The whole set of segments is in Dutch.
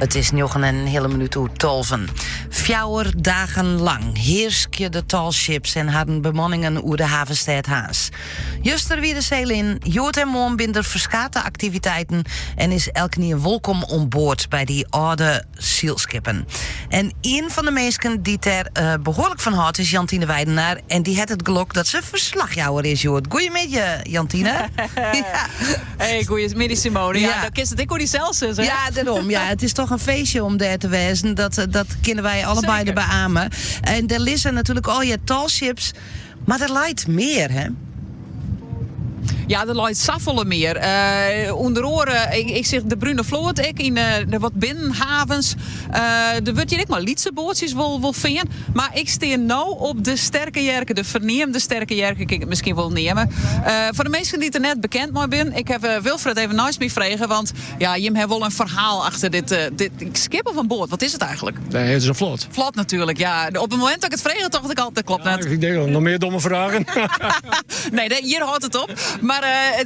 Het is nog een hele minuut uit 12. 4 dagen lang heerskje de talships en hadden bemanningen oer de havenstad Haas. Juster weer de zeil in, jood en moon binder verskate activiteiten en is elke keer welkom on boord bij die oude zielskippen. En een van de mensen die er behoorlijk van houdt is Jantine Weidenaar en die had het geluk dat ze verslagjouwer is, jood. Goedemiddag, Jantine. Ja. Hey, goedemiddag Simone. Ja, dan kist het ik hoe die zelfs is, hè? Ja, daarom. Ja, het is toch een feestje om daar te wezen. Dat kunnen wij allebei de beamen. En er liggen natuurlijk al je talships, maar er lijkt meer, hè? Ja, er lijkt saffelen meer. Onder oren, ik zeg de Brune Vloot, ik in de wat binnenhavens. Er wordt hier ook maar lietsebootjes wil vinden. Maar ik steer nou op de sterke jerken, de verneemde sterke jerken, kan ik het misschien wel nemen. Voor de mensen die er net bekend mee zijn, ik heb Wilfred even naast me vragen, want ja, je hebt wel een verhaal achter dit skip of een boot. Wat is het eigenlijk? Nee, het is een vlot. Vlot natuurlijk, ja. Op het moment dat ik het vreeg, dacht ik altijd, dat klopt net. Ik denk nog meer domme vragen. Nee, hier houdt het op. Maar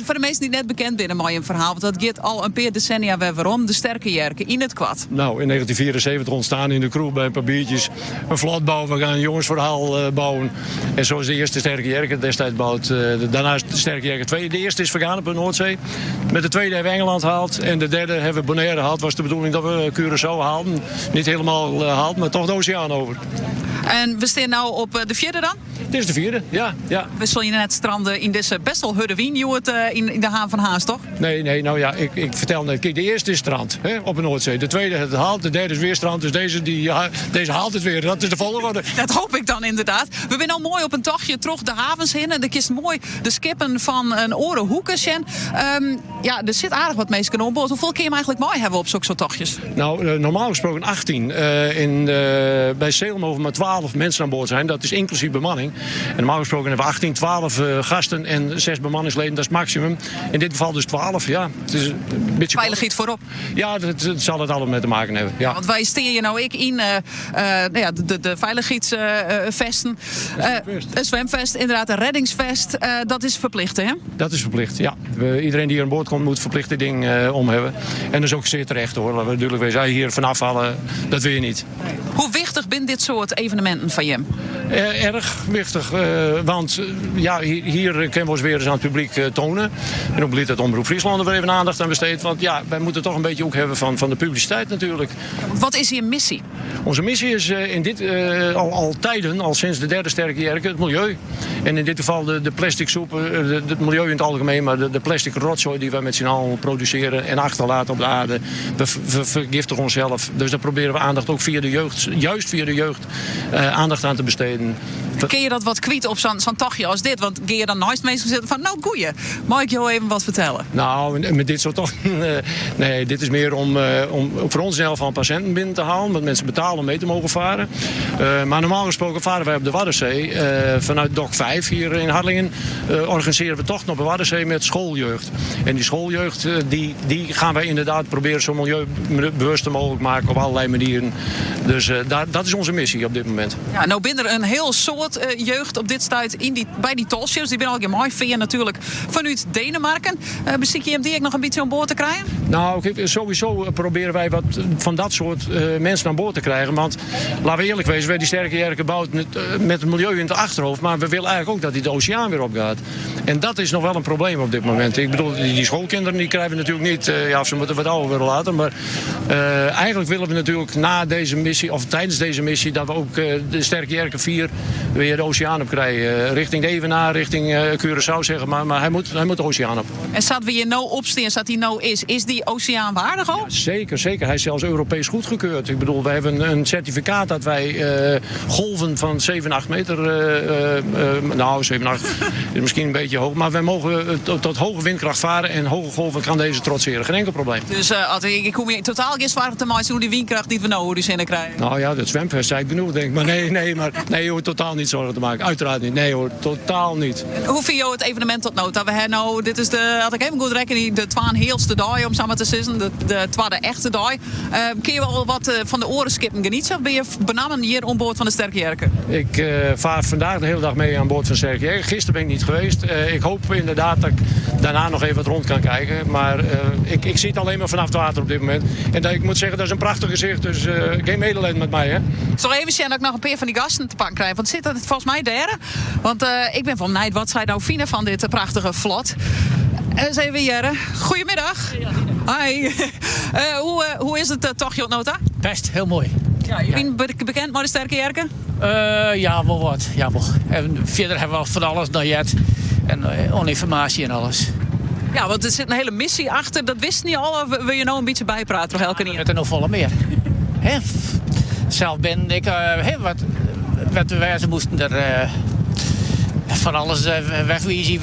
voor de mensen die net bekend zijn, mooi een verhaal. Want dat gaat al een paar decennia weer waarom. De sterke jerken in het kwad. Nou, in 1974 ontstaan in de crew bij een paar biertjes een vlot bouwen. We gaan een jongensverhaal bouwen. En zo is de eerste sterke jerken destijds gebouwd. Daarnaast de sterke jerken 2. De eerste is vergaan op de Noordzee. Met de tweede hebben we Engeland gehaald. En de derde hebben we Bonaire gehaald. Was de bedoeling dat we Curaçao haalden. Niet helemaal gehaald, maar toch de oceaan over. En we staan nou op de vierde dan? Dit is de vierde, ja. We zullen je net stranden in deze best wel hudde wien, in de haven van Haas, toch? Nee, nou ja, ik vertel net. Kijk, de eerste is strand, hè, op de Noordzee. De tweede het haalt, de derde is weer strand. Dus deze haalt het weer. Dat is de volgorde. Dat hoop ik dan inderdaad. We zijn al mooi op een tochtje terug de havens in. En dan kist mooi de skippen van een orenhoeken zijn. Ja, er zit aardig wat mensen op boord. Hoeveel keer je eigenlijk mooi hebben op zulke soort tochtjes? Nou, normaal gesproken 18. Bij Salem mogen maar 12 mensen aan boord zijn. Dat is inclusief bemanning. En normaal gesproken hebben we 18, 12 gasten en 6 bemanningsleden. Dat is het maximum. In dit geval dus 12, ja. Het is een beetje veiligheid voorop. Ja, dat zal het allemaal mee te maken hebben. Ja. Want wij steken je nou in de veiligheidsvesten. Een zwemvest, inderdaad een reddingsvest. Dat is verplicht, hè? Dat is verplicht, ja. Iedereen die aan boord komt moet verplicht dit ding om hebben. En dat is ook zeer terecht, hoor. Laten we duidelijk wezen. Hier vanaf halen, dat wil je niet. Hoe wichtig zijn dit soort evenementen van je? Erg wichtig, want hier kunnen we ons weer eens aan het publiek tonen. En ook beleid dat Omroep Friesland er even aandacht aan besteedt. Want ja, wij moeten toch een beetje ook hebben van de publiciteit natuurlijk. Wat is je missie? Onze missie is in dit al tijden, al sinds de derde sterke jerken, het milieu. En in dit geval de plastic soep, het milieu in het algemeen, maar de plastic rotzooi die wij met z'n allen produceren en achterlaten op de aarde. We vergiftigen onszelf. Dus daar proberen we aandacht ook via de jeugd, juist via de jeugd, aandacht aan te besteden. Kun je dat wat kwijt op zo'n tochtje als dit? Want kun je dan naast mensen zitten van, nou goeie, mag ik jou even wat vertellen? Nou, met dit soort tochten, nee, dit is meer om voor ons zelf van patiënten binnen te halen. Want mensen betalen om mee te mogen varen. Maar normaal gesproken varen wij op de Waddenzee. Vanuit DOC 5 hier in Harlingen organiseren we tochten op de Waddenzee met schooljeugd. En die schooljeugd, die gaan wij inderdaad proberen zo milieubewust mogelijk maken op allerlei manieren. Dus dat is onze missie op dit moment. Ja, nou binnen er een heel soort jeugd op dit stuit bij die talships. Die ben al mooi via natuurlijk vanuit Denemarken. Beziek je hem die ook nog een beetje aan boord te krijgen? Nou, sowieso proberen wij wat van dat soort mensen aan boord te krijgen. Want laten we eerlijk wezen, wij die sterke jerken bouwen met het milieu in het achterhoofd. Maar we willen eigenlijk ook dat die de oceaan weer opgaat. En dat is nog wel een probleem op dit moment. Ik bedoel, die schoolkinderen die krijgen we natuurlijk niet. Ze moeten wat ouder willen laten. Maar eigenlijk willen we natuurlijk na deze missie, of tijdens deze missie, dat we ook de sterke jerken 4 weer de oceaan op krijgen. Richting de Evenaar, richting Curaçao, zeg maar hij moet de oceaan op. En staat we hier nou opstaan, staat hij nou is die oceaan waardig al? Ja, zeker. Hij is zelfs Europees goedgekeurd. Ik bedoel, wij hebben een certificaat dat wij golven van 7, 8 meter... 7, 8 is misschien een beetje hoog. Maar wij mogen tot hoge windkracht varen en hoge golven kan deze trotseren. Geen enkel probleem. Dus ik kom hier totaal geen zware te maken hoe die windkracht die we nou die zinnen krijgen. Nou ja, dat zwemvest zei ik genoeg, denk ik. Maar nee hoor, totaal niet zorgen te maken. Uiteraard niet. Nee hoor, totaal niet. Hoe vind je het evenement tot nou? We hebben nou, dit is had ik even goed rekening, de tweeënheelste dag om samen te zitten. De tweede echte dag. Kun je wel wat van de orenskippen genieten? Of ben je benamen hier aan boord van de sterke jerken? Ik vaar vandaag de hele dag mee aan boord van de sterke jerken. Gisteren ben ik niet geweest. Ik hoop inderdaad daarna nog even wat rond kan kijken. Maar ik zie het alleen maar vanaf het water op dit moment. En ik moet zeggen, dat is een prachtig gezicht. Dus geen medelijden met mij, hè. Ik zal even zien dat ik nog een paar van die gasten te pakken krijg. Want zit het volgens mij daar? Want ik ben van Nijd. Wat zij nou vinden van dit prachtige vlot? Eens even Jere. Goedemiddag. Hi. Hoe is het tochtje op Nota? Best, heel mooi. Ja, jullie bekend met de sterke jerken? Ja, wel wat. Ja, wel. En verder hebben we van alles nog jet. En informatie en alles. Ja, want er zit een hele missie achter. Dat wist niet al. Of wil je nou een beetje bijpraten? Nog elke keer? Met er nog volle meer. Hè? Zelf ben ik... wat we wijzen moesten er van alles wegwezen.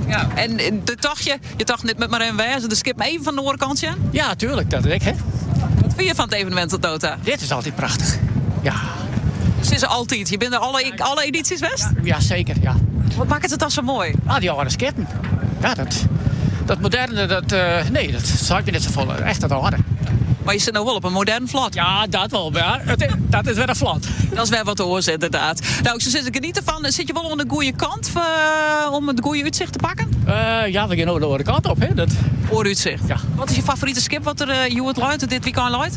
Ja, en de tochtje, je tocht net met Marijn Wijzen, de skip maar even van de oorkantje aan. Ja, tuurlijk. Dat ik, hè. Wat vind je van het evenement tot Nota? Dit is altijd prachtig. Ja. Dus is er altijd. Je bent er alle edities best? Ja, zeker, ja. Wat maakt het dan zo mooi? Die oude skippen. Ja, dat moderne, nee, dat zou ik me net zo vol. Echt dat oude. Maar je zit nou wel op een modern vlot. Ja, dat wel. Ja, dat is wel een vlot. Dat is wel wat te horen, inderdaad. Nou, ik zou zeggen, genieten van. Zit je wel aan de goede kant om het goede uitzicht te pakken? Ja, we gaan ook de andere kant op, hè. Dat... Ooruitzicht. Ja. Wat is je favoriete skip wat er het luidt, dit weekend luidt?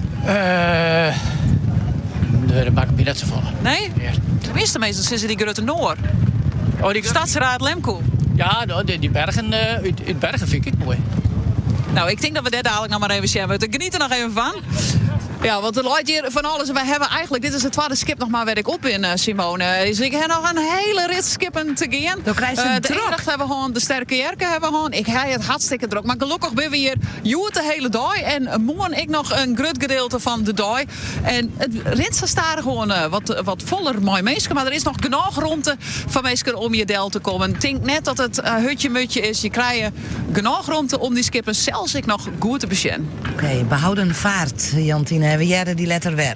Nee, dat maakt me net zo vol. Nee? Ja. De meeste mensen zitten die Grutte Noor. Oh, die Stadsraad Lemko. Ja, die bergen, uit bergen vind ik het mooi. Nou, ik denk dat we daar dadelijk nog maar even zien. We genieten er nog even van. Ja, want er luidt hier van alles. Wij hebben eigenlijk, dit is het tweede skip nog maar waar ik op in, Simone. Dus ik heb nog een hele rit skippen te gaan. Dan krijg je de ene dag hebben we gewoon de sterke jerken hebben we gewoon. Ik ga het hartstikke druk. Maar gelukkig ben we hier joet de hele dag. En morgen ik nog een groot gedeelte van de dag. En het rit staat gewoon wat voller mooi mensen. Maar er is nog genoeg ruimte van mensen om je deel te komen. Ik denk net dat het hutje-mutje is. Je krijgt genoeg ruimte om die skippen zelfs ik nog goed te besjen. Oké, behouden vaart, Jantine. We jaren die letter weer.